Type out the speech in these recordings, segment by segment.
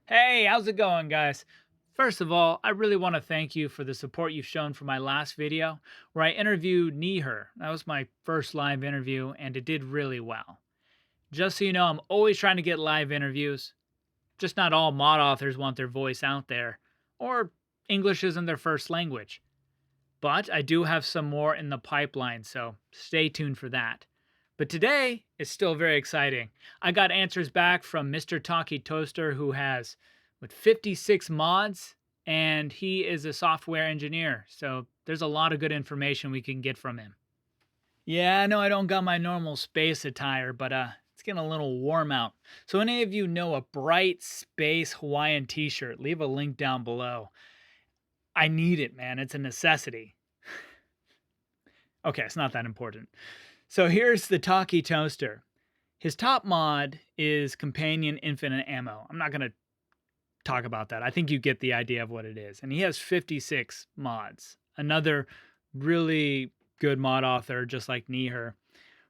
Hey, how's it going, guys? First of all, I really want to thank you for the support you've shown for my last video where I interviewed Neher. That was my first live interview and it did really well. Just so you know, I'm always trying to get live interviews. Just not all mod authors want their voice out there, or English isn't their first language. But I do have some more in the pipeline, so stay tuned for that. But today is still very exciting. I got answers back from Mr. TalkieToaster, who has 56 mods, and he is a software engineer. So there's a lot of good information we can get from him. Yeah, I know I don't got my normal space attire, but it's getting a little warm out. So any of you know a bright space Hawaiian t-shirt, leave a link down below. I need it, man. It's a necessity. Okay, it's not that important. So here's the Taki Toaster. His top mod is Companion Infinite Ammo. I'm not going to talk about that. I think you get the idea of what it is. And he has 56 mods. Another really good mod author, just like Neher.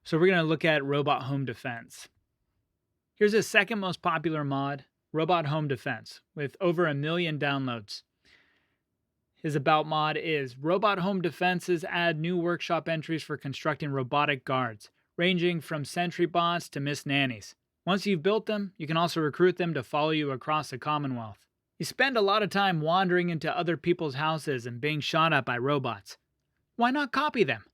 So we're going to look at Robot Home Defense. Here's his second most popular mod, Robot Home Defense, with over 1 million downloads. His About mod is Robot Home Defenses add new workshop entries for constructing robotic guards, ranging from sentry bots to Miss Nannies. Once you've built them, you can also recruit them to follow you across the Commonwealth. You spend a lot of time wandering into other people's houses and being shot at by robots. Why not copy them?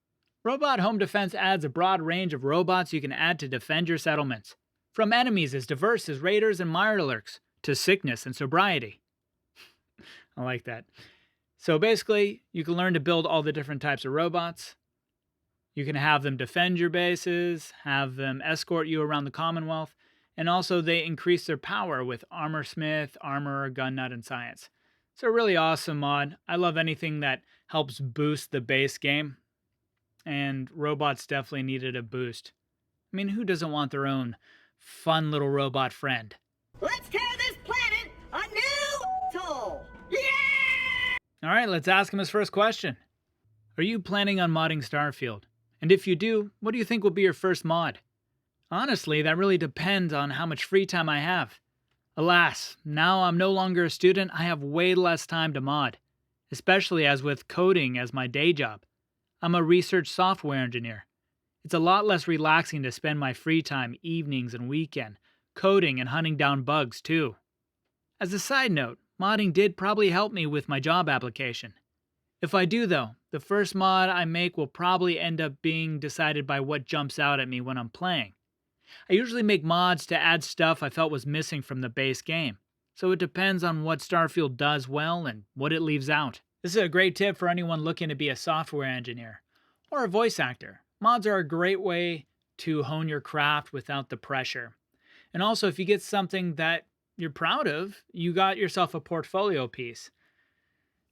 Robot Home Defense adds a broad range of robots you can add to defend your settlements, from enemies as diverse as raiders and mirelurks to sickness and sobriety. I like that. So basically, you can learn to build all the different types of robots. You can have them defend your bases, have them escort you around the Commonwealth, and also they increase their power with Armor Smith, Armor, Gun Nut, and Science. It's a really awesome mod. I love anything that helps boost the base game, and robots definitely needed a boost. I mean, who doesn't want their own fun little robot friend? Let's tear this planet a new toll! Yeah! All right, let's ask him his first question. Are you planning on modding Starfield? And if you do, what do you think will be your first mod? Honestly, that really depends on how much free time I have. Alas, now I'm no longer a student, I have way less time to mod, especially as with coding as my day job. I'm a research software engineer. It's a lot less relaxing to spend my free time evenings and weekend, coding and hunting down bugs too. As a side note, modding did probably help me with my job application. If I do though, the first mod I make will probably end up being decided by what jumps out at me when I'm playing. I usually make mods to add stuff I felt was missing from the base game, so it depends on what Starfield does well and what it leaves out. This is a great tip for anyone looking to be a software engineer or a voice actor. Mods are a great way to hone your craft without the pressure. And also, if you get something that you're proud of, you got yourself a portfolio piece.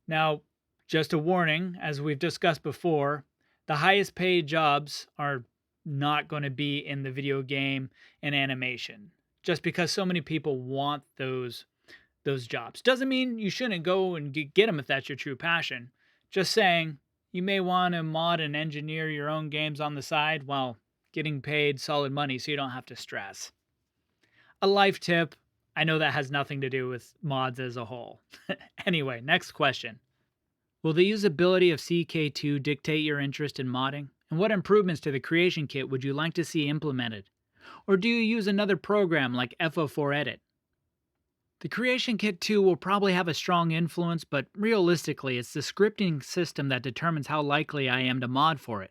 Now, just a warning, as we've discussed before, the highest paid jobs are not going to be in the video game and animation, just because so many people want those jobs. Doesn't mean you shouldn't go and get them if that's your true passion. Just saying, you may want to mod and engineer your own games on the side while getting paid solid money so you don't have to stress. A life tip, I know that has nothing to do with mods as a whole. Anyway, next question. Will the usability of CK2 dictate your interest in modding? And what improvements to the creation kit would you like to see implemented? Or do you use another program like FO4 Edit? The creation kit 2 will probably have a strong influence, but realistically, it's the scripting system that determines how likely I am to mod for it.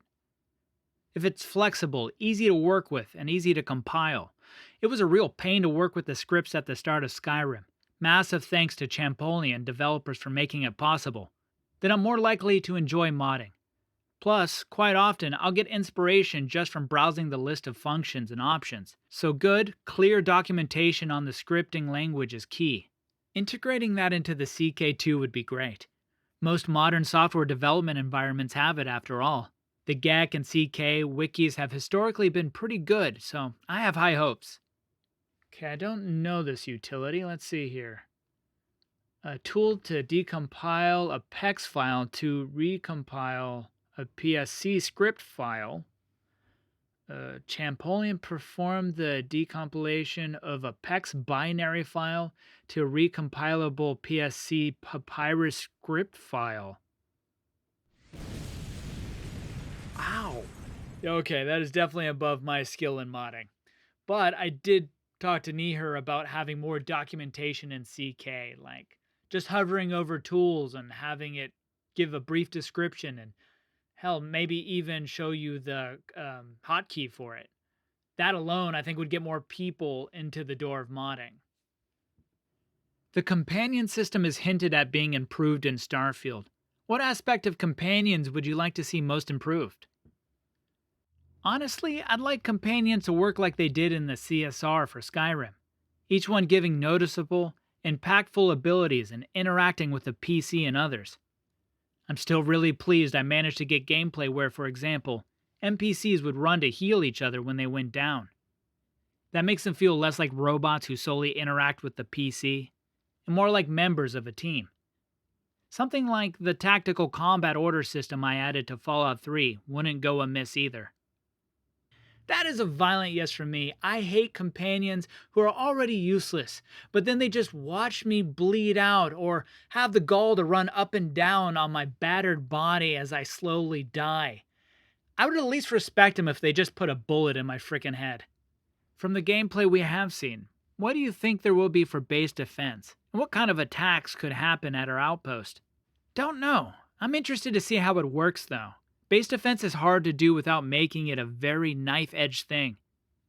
If it's flexible, easy to work with, and easy to compile. It was a real pain to work with the scripts at the start of Skyrim. Massive thanks to Champollion developers for making it possible. Then I'm more likely to enjoy modding. Plus, quite often, I'll get inspiration just from browsing the list of functions and options. So good, clear documentation on the scripting language is key. Integrating that into the CK2 would be great. Most modern software development environments have it after all. The GEC and CK wikis have historically been pretty good, so I have high hopes. Okay, I don't know this utility. Let's see here. A tool to decompile a PEX file to recompile a PSC script file. Champollion performed the decompilation of a PEX binary file to a recompilable PSC papyrus script file. Wow. Okay, that is definitely above my skill in modding. But I did talk to Nihar about having more documentation in CK, like just hovering over tools and having it give a brief description and hell, maybe even show you the hotkey for it. That alone, I think, would get more people into the door of modding. The companion system is hinted at being improved in Starfield. What aspect of companions would you like to see most improved? Honestly, I'd like companions to work like they did in the CSR for Skyrim, each one giving noticeable, impactful abilities and interacting with the PC and others. I'm still really pleased I managed to get gameplay where, for example, NPCs would run to heal each other when they went down. That makes them feel less like robots who solely interact with the PC, and more like members of a team. Something like the tactical combat order system I added to Fallout 3 wouldn't go amiss either. That is a violent yes from me. I hate companions who are already useless, but then they just watch me bleed out or have the gall to run up and down on my battered body as I slowly die. I would at least respect them if they just put a bullet in my frickin' head. From the gameplay we have seen, what do you think there will be for base defense? And what kind of attacks could happen at our outpost? Don't know. I'm interested to see how it works though. Base defense is hard to do without making it a very knife-edge thing,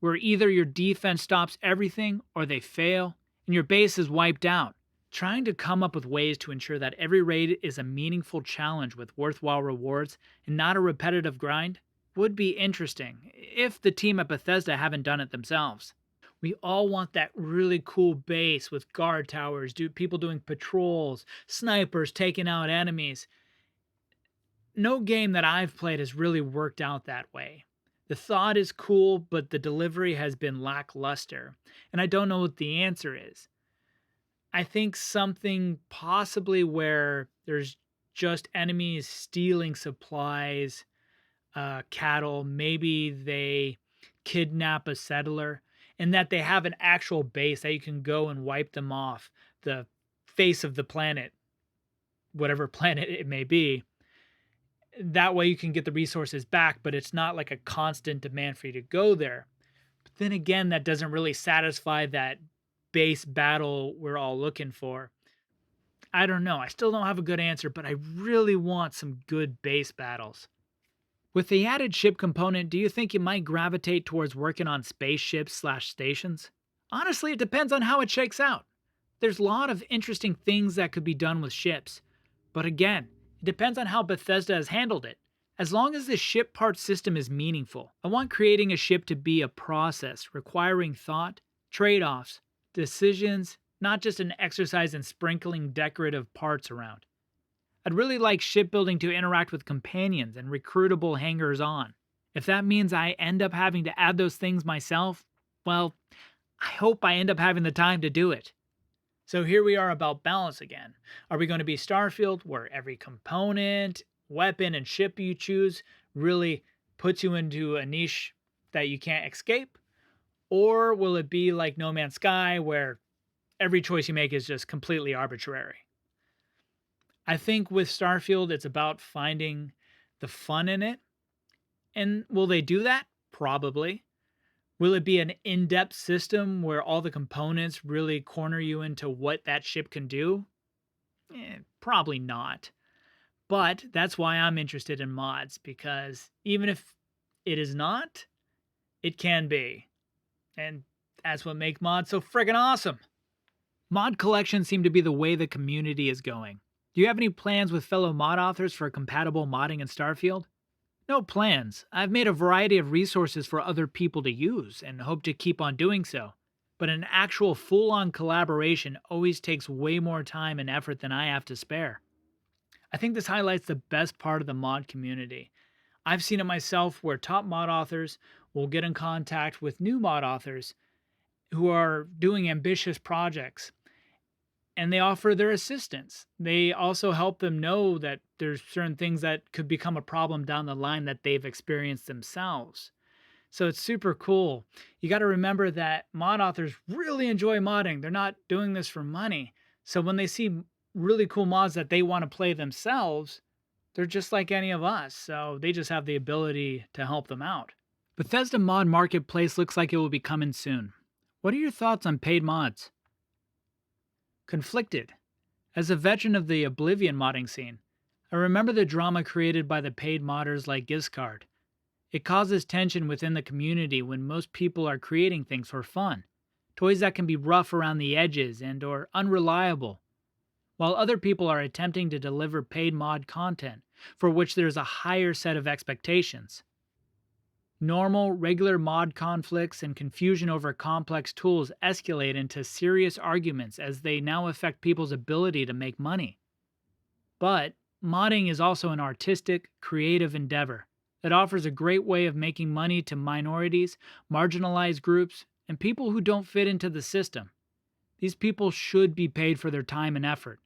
where either your defense stops everything or they fail, and your base is wiped out. Trying to come up with ways to ensure that every raid is a meaningful challenge with worthwhile rewards and not a repetitive grind would be interesting, if the team at Bethesda haven't done it themselves. We all want that really cool base with guard towers, people doing patrols, snipers taking out enemies. No game that I've played has really worked out that way. The thought is cool, but the delivery has been lackluster, and I don't know what the answer is. I think something possibly where there's just enemies stealing supplies, cattle, maybe they kidnap a settler, and that they have an actual base that you can go and wipe them off the face of the planet, whatever planet it may be. That way you can get the resources back, but it's not like a constant demand for you to go there. But then again, that doesn't really satisfy that base battle we're all looking for. I don't know. I still don't have a good answer, but I really want some good base battles. With the added ship component, do you think you might gravitate towards working on spaceships/stations? Honestly, it depends on how it shakes out. There's a lot of interesting things that could be done with ships, but again, it depends on how Bethesda has handled it. As long as the ship part system is meaningful, I want creating a ship to be a process requiring thought, trade-offs, decisions, not just an exercise in sprinkling decorative parts around. I'd really like shipbuilding to interact with companions and recruitable hangers-on. If that means I end up having to add those things myself, well, I hope I end up having the time to do it. So here we are about balance again. Are we going to be Starfield, where every component, weapon, and ship you choose really puts you into a niche that you can't escape? Or will it be like No Man's Sky, where every choice you make is just completely arbitrary? I think with Starfield, it's about finding the fun in it. And will they do that? Probably. Will it be an in-depth system where all the components really corner you into what that ship can do? Probably not. But that's why I'm interested in mods, because even if it is not, it can be. And that's what makes mods so friggin' awesome. Mod collections seem to be the way the community is going. Do you have any plans with fellow mod authors for compatible modding in Starfield? No plans. I've made a variety of resources for other people to use and hope to keep on doing so. But an actual full-on collaboration always takes way more time and effort than I have to spare. I think this highlights the best part of the mod community. I've seen it myself where top mod authors will get in contact with new mod authors who are doing ambitious projects, and they offer their assistance. They also help them know that there's certain things that could become a problem down the line that they've experienced themselves. So it's super cool. You got to remember that mod authors really enjoy modding. They're not doing this for money. So when they see really cool mods that they want to play themselves, they're just like any of us. So they just have the ability to help them out. Bethesda Mod Marketplace looks like it will be coming soon. What are your thoughts on paid mods? Conflicted. As a veteran of the Oblivion modding scene, I remember the drama created by the paid modders like Giscard. It causes tension within the community when most people are creating things for fun, toys that can be rough around the edges and or unreliable, while other people are attempting to deliver paid mod content for which there's a higher set of expectations. Normal, regular mod conflicts and confusion over complex tools escalate into serious arguments as they now affect people's ability to make money. But modding is also an artistic, creative endeavor that offers a great way of making money to minorities, marginalized groups, and people who don't fit into the system. These people should be paid for their time and effort.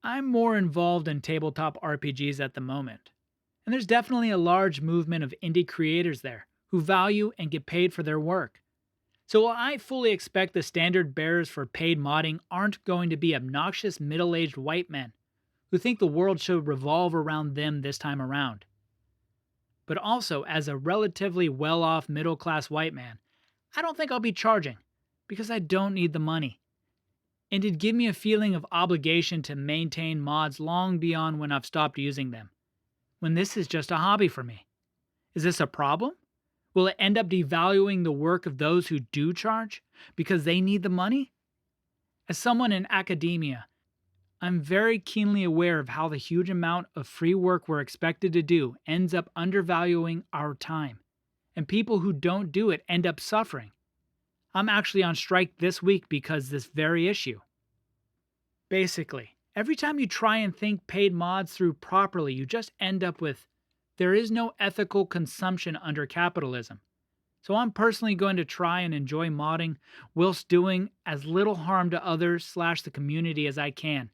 I'm more involved in tabletop RPGs at the moment, and there's definitely a large movement of indie creators there who value and get paid for their work. So while I fully expect the standard bearers for paid modding aren't going to be obnoxious middle-aged white men who think the world should revolve around them this time around. But also, as a relatively well-off middle-class white man, I don't think I'll be charging, because I don't need the money. And it'd give me a feeling of obligation to maintain mods long beyond when I've stopped using them, when this is just a hobby for me. Is this a problem? Will it end up devaluing the work of those who do charge because they need the money? As someone in academia, I'm very keenly aware of how the huge amount of free work we're expected to do ends up undervaluing our time, and people who don't do it end up suffering. I'm actually on strike this week because this very issue. Basically, every time you try and think paid mods through properly, you just end up with, there is no ethical consumption under capitalism. So I'm personally going to try and enjoy modding whilst doing as little harm to others / the community as I can,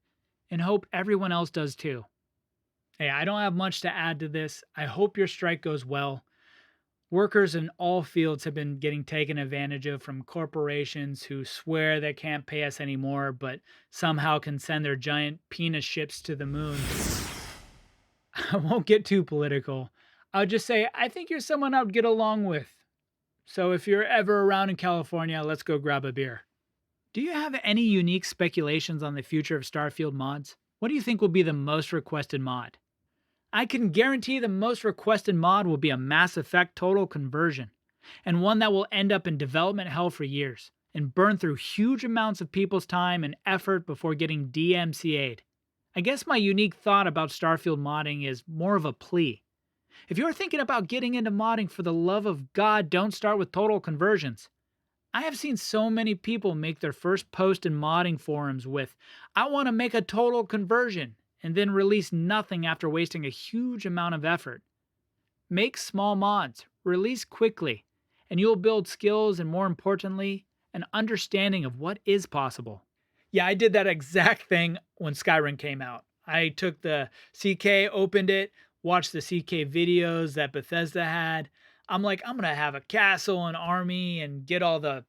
and hope everyone else does too. Hey, I don't have much to add to this. I hope your strike goes well. Workers in all fields have been getting taken advantage of from corporations who swear they can't pay us anymore, but somehow can send their giant penis ships to the moon. I won't get too political. I'll just say I think you're someone I would get along with. So if you're ever around in California, let's go grab a beer. Do you have any unique speculations on the future of Starfield mods? What do you think will be the most requested mod? I can guarantee the most requested mod will be a Mass Effect Total Conversion, and one that will end up in development hell for years, and burn through huge amounts of people's time and effort before getting DMCA'd. I guess my unique thought about Starfield modding is more of a plea. If you're thinking about getting into modding, for the love of God, don't start with total conversions. I have seen so many people make their first post in modding forums with, I want to make a total conversion, and then release nothing after wasting a huge amount of effort. Make small mods, release quickly, and you'll build skills and, more importantly, an understanding of what is possible. Yeah, I did that exact thing when Skyrim came out. I took the CK, opened it, watched the CK videos that Bethesda had. I'm like, I'm going to have a castle and army and get all the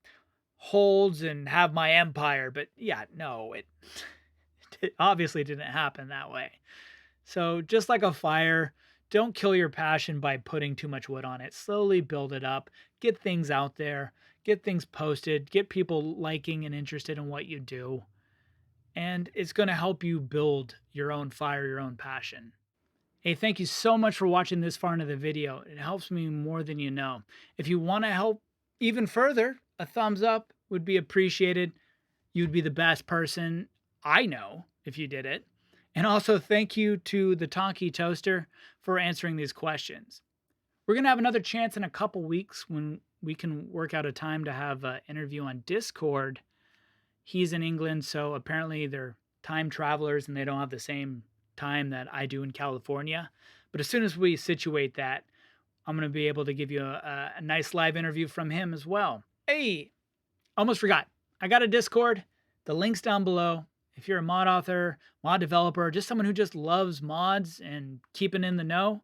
holds and have my empire. But yeah, no, it obviously didn't happen that way. So just like a fire, don't kill your passion by putting too much wood on it. Slowly build it up, get things out there, get things posted, get people liking and interested in what you do. And it's going to help you build your own fire, your own passion. Hey, thank you so much for watching this far into the video. It helps me more than you know. If you want to help even further, a thumbs up would be appreciated. You'd be the best person I know if you did it. And also thank you to TheTalkieToaster for answering these questions. We're going to have another chance in a couple weeks when we can work out a time to have an interview on Discord. He's in England, so apparently they're time travelers and they don't have the same time that I do in California. But as soon as we situate that, I'm going to be able to give you a nice live interview from him as well. Hey, almost forgot. I got a Discord. The link's down below. If you're a mod author, mod developer, just someone who just loves mods and keeping in the know,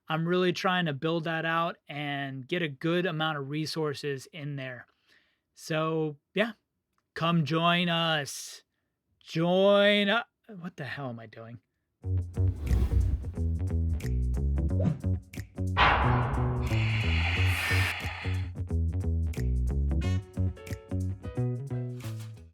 I'm really trying to build that out and get a good amount of resources in there. So, yeah, come join us. What the hell am I doing?